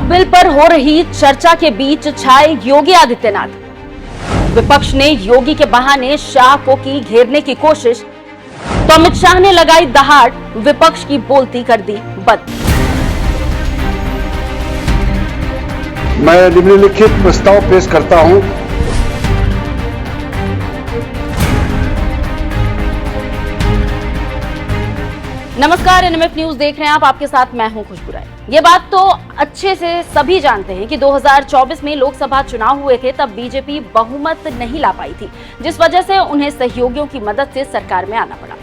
Bill पर हो रही चर्चा के बीच छाए योगी आदित्यनाथ। विपक्ष ने योगी के बहाने शाह को की घेरने की कोशिश, तो अमित शाह ने लगाई दहाड़, विपक्ष की बोलती कर दी बंद। मैं निम्नलिखित प्रस्ताव पेश करता हूं। नमस्कार, एनएमएफ न्यूज देख रहे हैं आप। आपके साथ मैं हूं खुशबू राय। ये बात तो अच्छे से सभी जानते हैं कि 2024 में लोकसभा चुनाव हुए थे, तब बीजेपी बहुमत नहीं ला पाई थी, जिस वजह से उन्हें सहयोगियों की मदद से सरकार में आना पड़ा।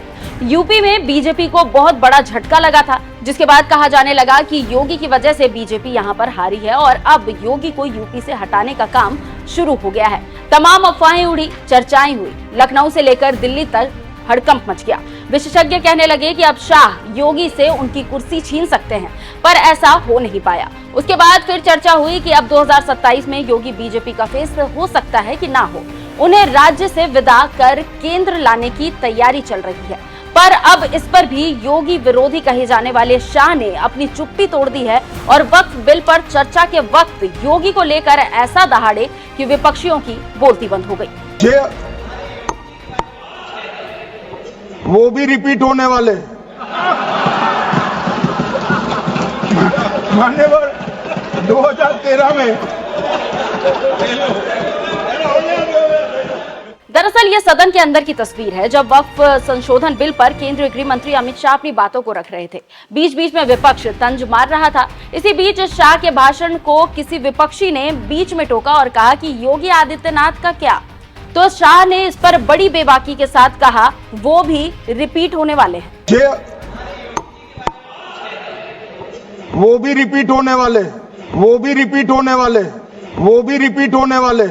यूपी में बीजेपी को बहुत बड़ा झटका लगा था, जिसके बाद कहा जाने लगा कि योगी की वजह से बीजेपी यहां पर हारी है और अब योगी को यूपी से हटाने का काम शुरू हो गया है। तमाम अफवाहें उड़ी, चर्चाएं हुई, लखनऊ से लेकर दिल्ली तक हड़कंप मच गया। विशेषज्ञ कहने लगे कि अब शाह योगी से उनकी कुर्सी छीन सकते हैं, पर ऐसा हो नहीं पाया। उसके बाद फिर चर्चा हुई कि अब 2027 में योगी बीजेपी का फेस हो सकता है कि ना हो। उन्हें राज्य से विदा कर केंद्र लाने की तैयारी चल रही है, पर अब इस पर भी योगी विरोधी कहे जाने वाले शाह ने अपनी चुप्पी तोड़ दी है और वक्फ बिल पर चर्चा के वक्त योगी को लेकर ऐसा दहाड़े कि विपक्षियों की बोलती बंद हो गई। वो भी रिपीट होने वाले मान्यवर 2013 में। दरअसल ये सदन के अंदर की तस्वीर है, जब वक्फ संशोधन बिल पर केंद्रीय गृह मंत्री अमित शाह अपनी बातों को रख रहे थे। बीच बीच में विपक्ष तंज मार रहा था। इसी बीच शाह के भाषण को किसी विपक्षी ने बीच में टोका और कहा कि योगी आदित्यनाथ का क्या, तो शाह ने इस पर बड़ी बेबाकी के साथ कहा वो भी रिपीट होने वाले हैं। वो भी रिपीट होने वाले, वो भी रिपीट होने वाले, वो भी रिपीट होने वाले।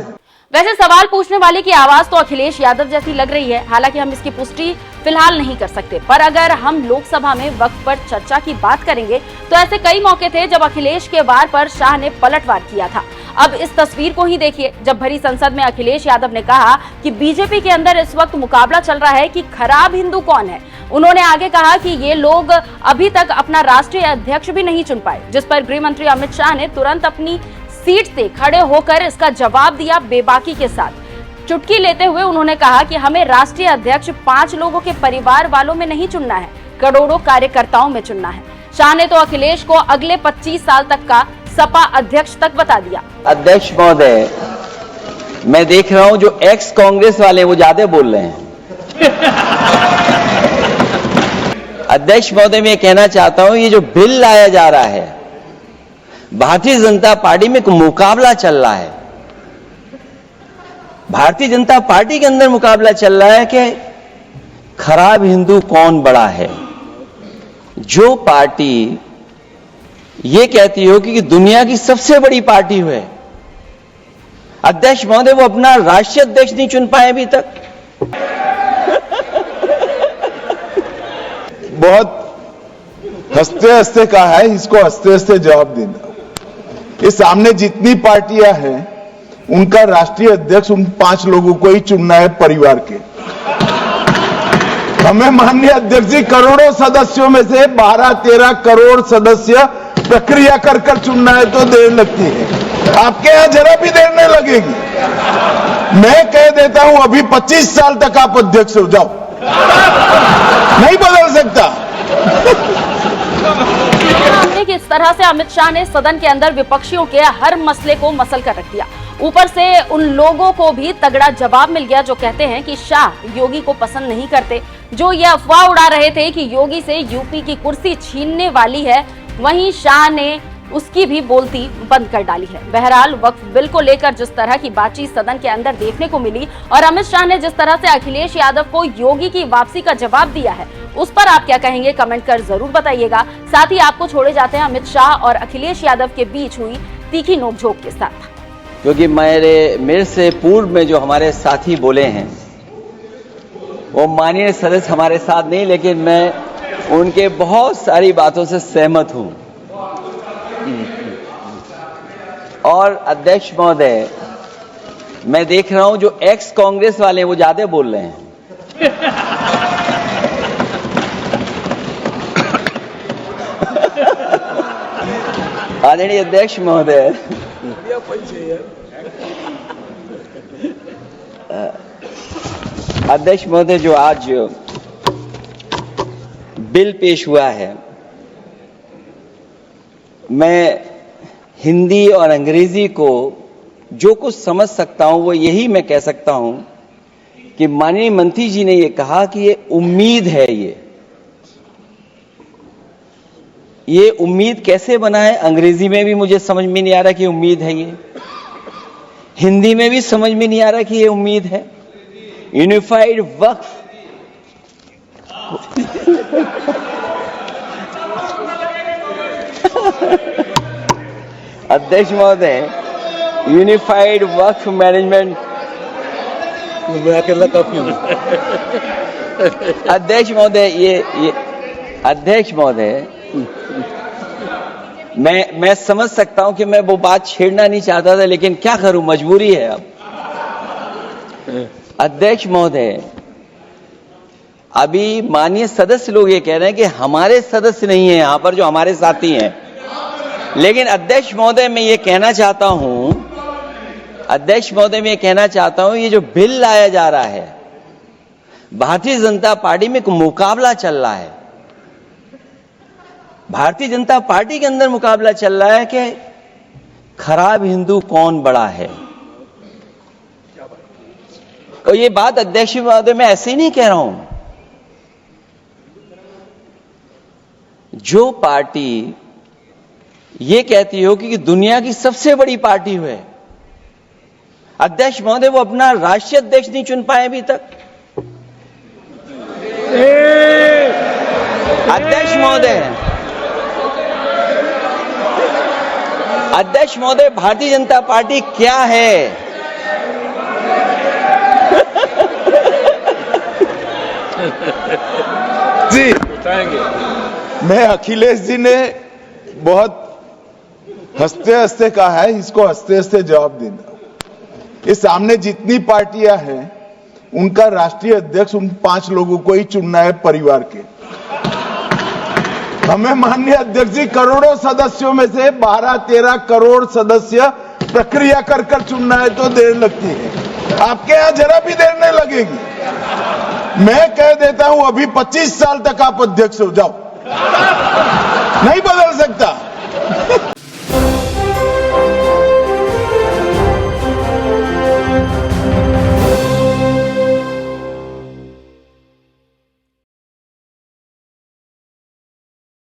वैसे सवाल पूछने वाले की आवाज तो अखिलेश यादव जैसी लग रही है। हालांकि हम इसकी पुष्टि फिलहाल नहीं कर सकते, पर अगर हम लोकसभा में वक्फ पर चर्चा की बात करेंगे तो ऐसे कई मौके थे जब अखिलेश के वार पर शाह ने पलटवार किया था। अब इस तस्वीर को ही देखिए, जब भरी संसद में अखिलेश यादव ने कहा कि बीजेपी के अंदर इस वक्त मुकाबला चल रहा है कि खराब हिंदू कौन है। उन्होंने आगे कहा कि ये लोग अभी तक अपना राष्ट्रीय अध्यक्ष भी नहीं चुन पाए, जिस पर गृह मंत्री अमित शाह ने तुरंत अपनी सीट से खड़े होकर इसका जवाब दिया बेबाकी के साथ। चुटकी लेते हुए उन्होंने कहा कि हमें राष्ट्रीय अध्यक्ष 5 लोगों के परिवार वालों में नहीं चुनना है, करोड़ों कार्यकर्ताओं में चुनना है। शाह ने तो अखिलेश को अगले 25 साल तक का सपा अध्यक्ष तक बता दिया। अध्यक्ष महोदय, मैं देख रहा हूं जो एक्स कांग्रेस वाले वो ज्यादा बोल रहे हैं। अध्यक्ष महोदय, मैं कहना चाहता हूं ये जो बिल लाया जा रहा है, भारतीय जनता पार्टी में एक मुकाबला चल रहा है। भारतीय जनता पार्टी के अंदर मुकाबला चल रहा है कि खराब हिंदू कौन बड़ा है। जो पार्टी ये कहती हो कि दुनिया की सबसे बड़ी पार्टी है, अध्यक्ष महोदय वो अपना राष्ट्रीय अध्यक्ष नहीं चुन पाए अभी तक। बहुत हंसते हंसते कहा है, इसको हंसते हंसते जवाब देना। ये सामने जितनी पार्टियां हैं उनका राष्ट्रीय अध्यक्ष उन 5 लोगों को ही चुनना है परिवार के। हमें माननीय अध्यक्ष जी करोड़ों सदस्यों में से 12-13 करोड़ सदस्य प्रक्रिया कर कर चुनना है तो देर लगती है। आपके यहां जरा भी देर नहीं लगेगी। मैं कह देता हूं अभी 25 साल तक आप अध्यक्ष हो जाओ, नहीं बदल सकता। कि इस तरह से अमित शाह ने सदन के अंदर विपक्षियों के हर मसले को मसल कर रख दिया। ऊपर से उन लोगों को भी तगड़ा जवाब मिल गया जो कहते हैं कि शाह योगी को पसंद नहीं करते, जो ये अफवाह उड़ा रहे थे कि योगी से यूपी की कुर्सी छीनने वाली है, वहीं शाह ने उसकी भी बोलती बंद कर डाली है। बहरहाल वक्फ बिल को लेकर जिस तरह की बातचीत सदन के अंदर देखने को मिली और अमित शाह ने जिस तरह से अखिलेश यादव को योगी की वापसी का जवाब दिया है, उस पर आप क्या कहेंगे कमेंट कर जरूर बताइएगा। साथ ही आपको छोड़े जाते हैं अमित शाह और अखिलेश यादव के बीच हुई तीखी नोकझोंक के साथ। क्योंकि मेरे से पूर्व में जो हमारे साथी बोले हैं वो माननीय सदस्य हमारे साथ नहीं, लेकिन मैं उनके बहुत सारी बातों से सहमत हूं। और अध्यक्ष महोदय, मैं देख रहा हूं जो एक्स कांग्रेस वाले वो ज्यादा बोल रहे हैं। आदरणीय अध्यक्ष महोदय, अध्यक्ष महोदय, जो आज बिल पेश हुआ है, मैं हिंदी और अंग्रेजी को जो कुछ समझ सकता हूं वो यही मैं कह सकता हूं कि माननीय मंत्री जी ने ये कहा कि ये उम्मीद है। ये उम्मीद कैसे बना है, अंग्रेजी में भी मुझे समझ में नहीं आ रहा कि उम्मीद है ये, हिंदी में भी समझ में नहीं आ रहा कि ये उम्मीद है। यूनिफाइड वक्फ अध्यक्ष महोदय, यूनिफाइड वक्फ मैनेजमेंट, मैं अकेला काफी हूं। अध्यक्ष महोदय, ये अध्यक्ष महोदय, मैं समझ सकता हूं कि मैं वो बात छेड़ना नहीं चाहता था, लेकिन क्या करूं, मजबूरी है अब। अध्यक्ष महोदय, अभी माननीय सदस्य लोग ये कह रहे हैं कि हमारे सदस्य नहीं है यहां पर जो हमारे साथी हैं, लेकिन अध्यक्ष महोदय मैं ये कहना चाहता हूं, अध्यक्ष महोदय मैं ये कहना चाहता हूं, ये जो बिल लाया जा रहा है, भारतीय जनता पार्टी में एक मुकाबला चल रहा है। भारतीय जनता पार्टी के अंदर मुकाबला चल रहा है कि खराब हिंदू कौन बड़ा है। और ये बात अध्यक्ष महोदय मैं ऐसे ही नहीं कह रहा हूं। जो पार्टी ये कहती हो कि दुनिया की सबसे बड़ी पार्टी है, अध्यक्ष महोदय वो अपना राष्ट्रीय अध्यक्ष नहीं चुन पाए अभी तक। अध्यक्ष महोदय, भारतीय जनता पार्टी क्या है? जी, मैं अखिलेश जी ने बहुत हंसते हंसते कहा है, इसको हंसते हंसते जवाब देना। ये सामने जितनी पार्टियां हैं उनका राष्ट्रीय अध्यक्ष उन 5 लोगों को ही चुनना है परिवार के। हमें माननीय अध्यक्ष जी करोड़ों सदस्यों में से 12-13 करोड़ सदस्य प्रक्रिया कर कर चुनना है तो देर लगती है। आपके यहां जरा भी देर नहीं लगेगी। मैं कह देता हूं अभी 25 साल तक आप अध्यक्ष हो जाओ, नहीं बदल सकता।